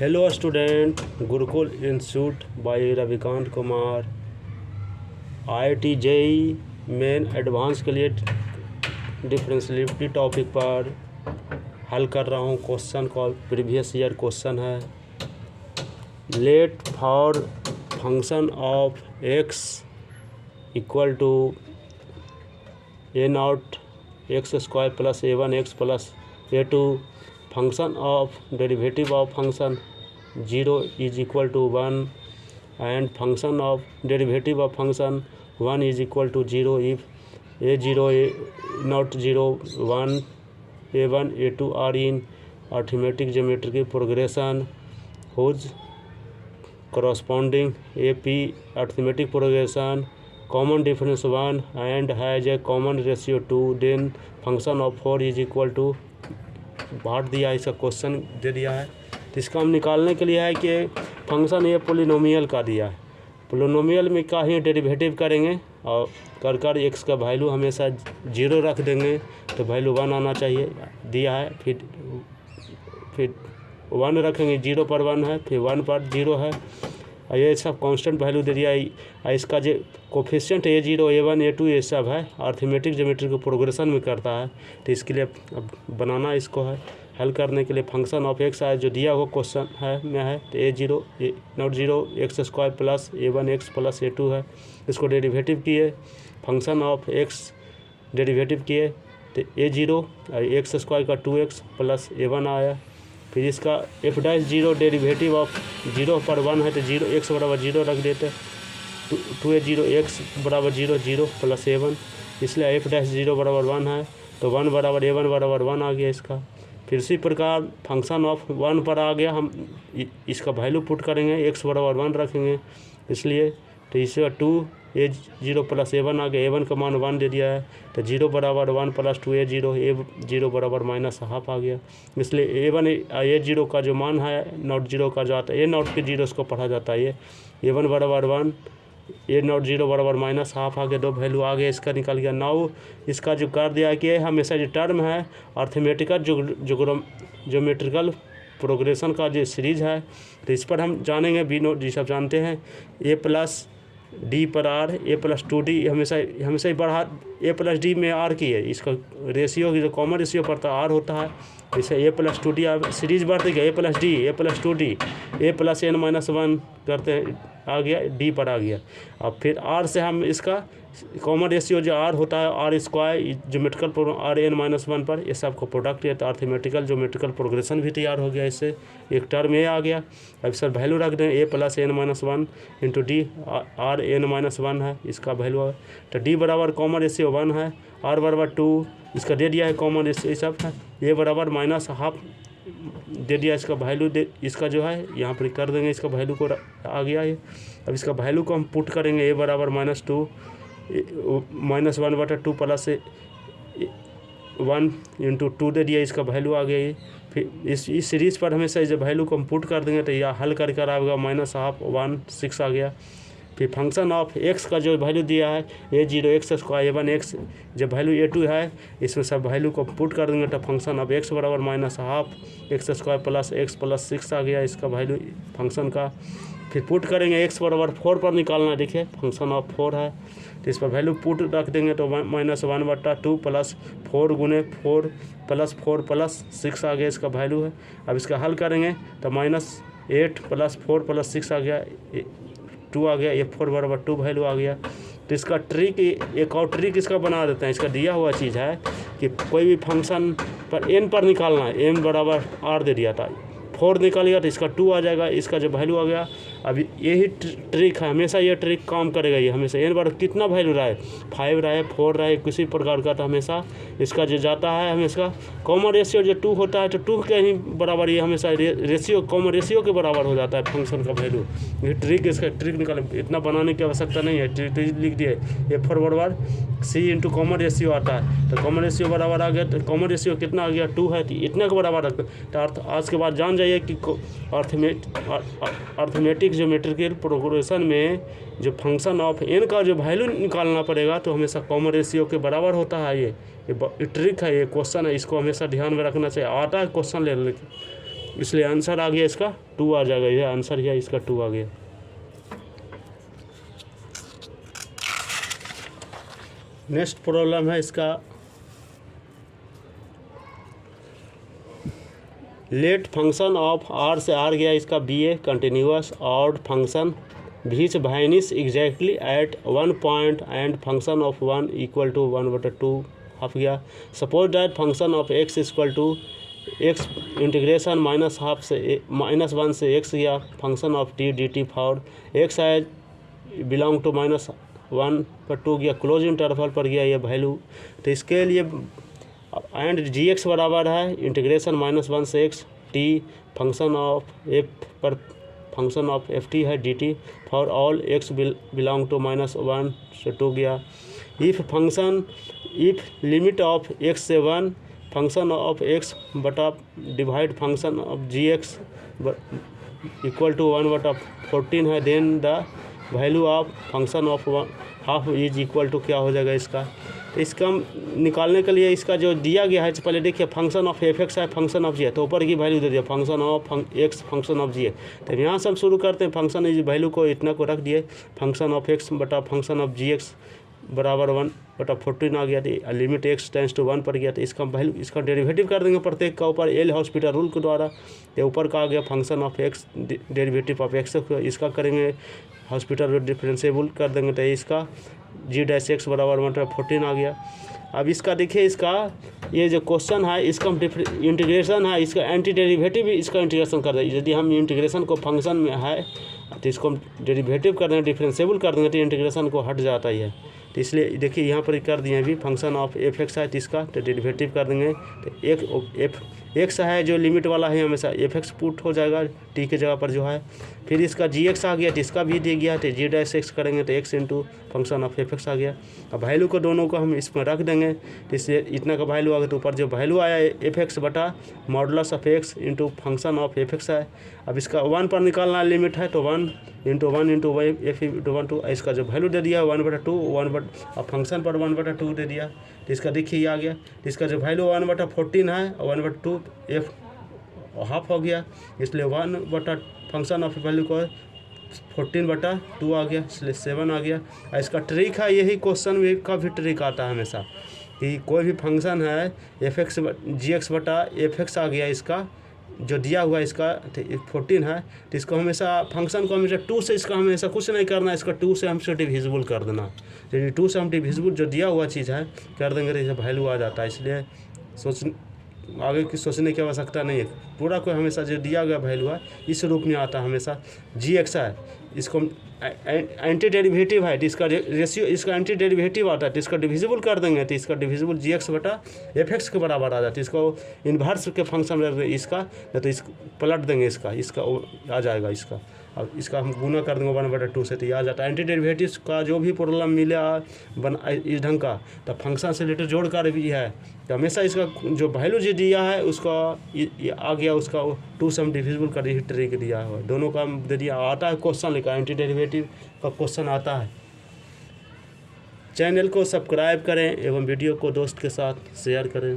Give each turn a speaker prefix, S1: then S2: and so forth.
S1: Hello student, Gurukul institute by Ravikant Kumar. IIT JEE main advance के लिए डिफरेंशियलिटी topic पर हल कर रहा हूँ। क्वेश्चन का प्रीवियस ईयर क्वेश्चन है। Let for function of x equal to a0 x square plus a1 x plus a2 function of derivative of function 0 is equal to 1 and function of derivative of function 1 is equal to 0 if a0 not 0 1 a1 a2 are in arithmetic geometric progression whose corresponding AP arithmetic progression common difference 1 and has a common ratio 2, then function of 4 is equal to बांट दिया। इसका question दे दिया है, तो इसका हम निकालने के लिए है कि फंक्शन ये पोलिनोमियल का दिया है। पोलिनोमियल में का ही डेरिवेटिव करेंगे और कर एक्स का वैल्यू हमेशा 0 रख देंगे तो वैल्यू 1 आना चाहिए दिया है। फिर 1 रखेंगे, 0 पर 1 है, फिर 1 पर 0 है, और ये सब कांस्टेंट वैल्यू दे दिया है। इसका जो कोफिशिएंट a0 a1 a2 ये सब है अर्थमेटिक ज्योमेट्री को प्रोग्रेशन में करता है। तो इसके लिए अब बनाना इसको है। हल करने के लिए फंक्शन ऑफ एक्स है जो दिया हुआ क्वेश्चन है में है, तो a0 not 0 x square plus a1 x plus a2 है। इसको डेरिवेटिव किए, फंक्शन ऑफ एक्स डेरिवेटिव किए तो a0 एक्स स्क्वायर का 2x प्लस a1 आया। फिर इसका f'0 डेरिवेटिव ऑफ 0 पर 1 है तो 0 x बराबर 0 रख देते, 2a0 x बराबर 0 0 प्लस a1, इसलिए f'0 बराबर 1 है तो 1 बराबर a1 बराबर 1 आ गया इसका। फिर इसी प्रकार फंक्शन ऑफ 1 पर आ गया, हम इसका वैल्यू पुट करेंगे, x बराबर 1 रखेंगे इसलिए, तो इसका 2a0 प्लस a1 आ गया। a1 का मान 1 दे दिया है तो 0 बराबर 1 प्लस 2a0 a0 बराबर -हाफ आ गया। इसलिए a1 a0 का जो मान है नॉट 0 का जो आता है a0 के 0 को पढ़ा जाता है। ये a1 बराबर 1 a0 0 बराबर -हाफ आ गया, 2 वैल्यू आ गया, इसका निकल गया। नाउ इसका जो कर दिया कि हमेशा जो टर्म है अर्थमेटिकल ज्योमेट्रिकल प्रोग्रेशन का जो सीरीज है, तो इस पर हम जानेंगे। बी नोट जी सब जानते हैं, a प्लस डी पर आर a प्लस 2d हमेशा ही बढ़ा a प्लस डी में आर की है। इसका रेशियो की जो कॉमन रेशियो पड़ता है आर होता है, जैसे a प्लस 2d सीरीज बढ़ती गया, a plus D a plus 2d a plus n-1 करते हैं, आ गया डी पर आ गया। अब फिर आर से हम इसका कॉमन रेशियो जो आर होता है are square geometrical are n-1 पर ये सब को प्रोडक्ट है, तो अर्थमेटिकल ज्योमेट्रिकल प्रोग्रेशन भी तैयार हो गया। इससे एक टर्म ये आ गया। अब सर वैल्यू रख दें a plus n-1 into D, R n-1 है इसका वैल्यू, तो डी बराबर कॉमन रेशियो 1 है, आर बराबर 2 इसका दे दिया है कॉमन रेशियो ये सब है, a बराबर -हाफ दे दिया इसका वैल्यू दे, इसका जो है यहाँ पर कर देंगे, इसका वैल्यू को आ गया ये। अब इसका वैल्यू को हम पुट करेंगे, a बराबर -2 -1/2 प्लस 1 इंटू 2 दे दिया, इसका वैल्यू आ गया ये। फिर इस सीरीज़ पर हमेशा इस वैल्यू को हम पुट कर देंगे तो यह हल कर आएगा -हाफ 1 6 आ गया। फिर फंक्शन ऑफ x का जो वैल्यू दिया है a0 x square a1 x, जब वैल्यू a2 है इसमें सब वैल्यू को पुट कर देंगे तो फंक्शन ऑफ x बराबर -half x square plus x plus 6 आ गया इसका वैल्यू फंक्शन का। फिर पुट करेंगे x बराबर 4 पर निकालना, देखिए फंक्शन ऑफ 4 है तो इस पर वैल्यू पुट रख देंगे तो -1/2 प्लस 4 गुने 4 प्लस 4 प्लस 6 आ गया इसका वैल्यू है। अब इसका हल करेंगे तो -8 प्लस 4 प्लस 6 आ गया 2 आ गया, a4 बराबर 2 वैल्यू आ गया। तो इसका ट्रिक एक और ट्रिक इसका बना देते हैं। इसका दिया हुआ चीज़ है कि कोई भी फंक्शन पर n पर निकालना है, n बराबर r दे दिया था, 4 निकाल गया तो इसका 2 आ जाएगा, इसका जो वैल्यू आ गया। अब यही ट्रिक है, हमेशा ये ट्रिक काम करेगा ये हमेशा। n बराबर कितना वैल्यू रहा है, 5 रहा 4 रहा किसी प्रकार का, तो हमेशा इसका जो जाता है हमेशा कॉमन रेशियो जो 2 होता है तो 2 के ही बराबर ये हमेशा रेशियो कॉमन रेशियो के बराबर हो जाता है फंक्शन का वैल्यू। ये ट्रिक इसका ट्रिक निकाले, इतना बनाने की आवश्यकता नहीं है, ट्रिक लिख दिए a4 बराबर c इंटू कॉमन रेशियो आता है, तो कॉमन रेशियो बराबर आ गया, तो कॉमन रेशियो कितना आ गया 2 है, तो इतने के बराबर रखते। तो आज के बाद जान जाइए कि अर्थमेटिक ज्योमेट्रिकल प्रोग्रेशन में जो फंक्शन ऑफ n का जो वैल्यू निकालना पड़ेगा तो हमेशा कॉमन रेशियो के बराबर होता है। ये ट्रिक है, ये क्वेश्चन है, इसको हमेशा ध्यान में रखना चाहिए। आता है क्वेश्चन ले लेके इसलिए आंसर आ गया इसका 2 आ जाएगा, ये आंसर है इसका 2 आ गया। नेक्स्ट प्रॉब्लम है इसका, लेट फंक्शन ऑफ आर से आर गया इसका be a continuous odd function which vanishes exactly at one point and function of 1 equal to 1/2 half गया। Suppose that function of x equal to x integration -1 से x गया function of t dt for x as belong to -1/2 गया close interval पर गया ये value. तो इसके लिए एंड जी एक्स बराबर है इंटीग्रेशन -1 से x t function of f पर फंक्शन ऑफ एफ टी है D T for all X belong to -1 से 2 गया। इफ लिमिट ऑफ एक्स से 1 फंक्शन ऑफ एक्स बटा divide function of G X equal to 1/14 है, then the value of function of half is equal to क्या हो जाएगा इसका। तो इसका निकालने के लिए इसका जो दिया गया है पहले देखिए फंक्शन ऑफ एफ एक्स है फंक्शन ऑफ जी है, तो ऊपर की वैल्यू दे दिया function of X function of G है। तो यहाँ से हम शुरू करते हैं, फंक्शन इस वैल्यू को इतना को रख दिए फंक्शन ऑफ एक्स बटा फंक्शन ऑफ जी एक्स बराबर 1/14 आ गया। तो लिमिट एक्स टेंस टू 1 पर गया, तो इसका वैल्यू इसका डेरिवेटिव कर देंगे प्रत्येक का ऊपर एल हॉस्पिटल रूल के द्वारा। तो ऊपर का आ गया function of x derivative of x, इसका करेंगे हॉस्पिटल डिफरेंशिएबल कर देंगे, तो इसका जी डैश एक्स बराबर 1/14 आ गया। अब इसका देखिए इसका ये जो क्वेश्चन है इसका इंटीग्रेशन है, इसका एंटी डेरिवेटिव भी इसका इंटीग्रेशन कर दें। यदि हम इंटीग्रेशन को फंक्शन में है तो इसको हम डेरिवेटिव कर देंगे डिफरेंशिएबल कर देंगे तो इंटीग्रेशन को हट जाता ही है। तो इसलिए देखिए यहाँ पर कर दिए अभी फंक्शन ऑफ एफ एक्स है तो इसका तो डेरिवेटिव कर देंगे। तो एफ एक्स है जो लिमिट वाला है हमेशा एफ एक्स पुट हो जाएगा टी के जगह पर जो है। फिर इसका जी एक्स आ गया तो इसका भी दे गया तो जी डैश एक्स करेंगे तो X into function of F X आ गया। अब वैल्यू को दोनों को हम इसमें रख देंगे, तो इससे इतना का वैल्यू आ गया। तो ऊपर जो वैल्यू आया एफ एक्स बटा modulus of x into function of F X है। अब इसका 1 पर निकालना लिमिट है तो 1 इंटू एफ इंटू 1 2 इसका जो वैल्यू दे दिया 1/2 अब फंक्शन पर 1/2 दे दिया। तो इसका देखिए आ गया, तो इसका जो वैल्यू 1/14 है और 1/2 एफ हाफ हो गया, इसलिए 1 फंक्शन ऑफ वैल्यू को 14/2 आ गया, इसलिए 7 आ गया। इसका ट्रिक है यही क्वेश्चन में का भी ट्रिक आता है हमेशा कि कोई भी फंक्शन है एफ एक्स जी एक्स बटा एफ एक्स आ गया, इसका जो दिया हुआ इसका 14 है तो इसको हमेशा फंक्शन को हमेशा 2 से इसका हमेशा कुछ नहीं करना, इसका 2 से हमसे डिविजिबल कर देना। यदि 2 से हम डिविजिबल जो दिया हुआ चीज़ है कर देंगे तो इसे वैल्यू आ जाता है। इसलिए आगे की सोचने की आवश्यकता नहीं है, पूरा कोई हमेशा जो दिया गया वैल्यू है इस रूप में आता है हमेशा। जी एक्स है इसको एंटी डेरिवेटिव है तो इसका रेशियो इसका एंटी डेरिवेटिव आता है तो इसका डिविजिबल कर देंगे तो इसका डिविजिबल जी एक्स बटा एफ एक्स के बराबर आ जाता है। इसको इन्वर्स के फंक्शन में इसका तो इसको पलट देंगे, इसका आ जाएगा इसका। अब इसका हम गुना कर देंगे 1/2 से तो ये आ जाता है। एंटी डेरिवेटिव का जो भी प्रॉब्लम मिला इस ढंग का तो फंक्शन से रिलेटेड जोड़कर भी है तो हमेशा इसका जो वैल्यू जो दिया है उसका आ गया उसका 2 से हम डिविजिबल कर ट्रिक दिया है, दोनों का दे दिया आता है क्वेश्चन लिखा एंटी डेरिवेटिव का क्वेश्चन आता है। चैनल को सब्सक्राइब करें एवं वीडियो को दोस्त के साथ शेयर करें।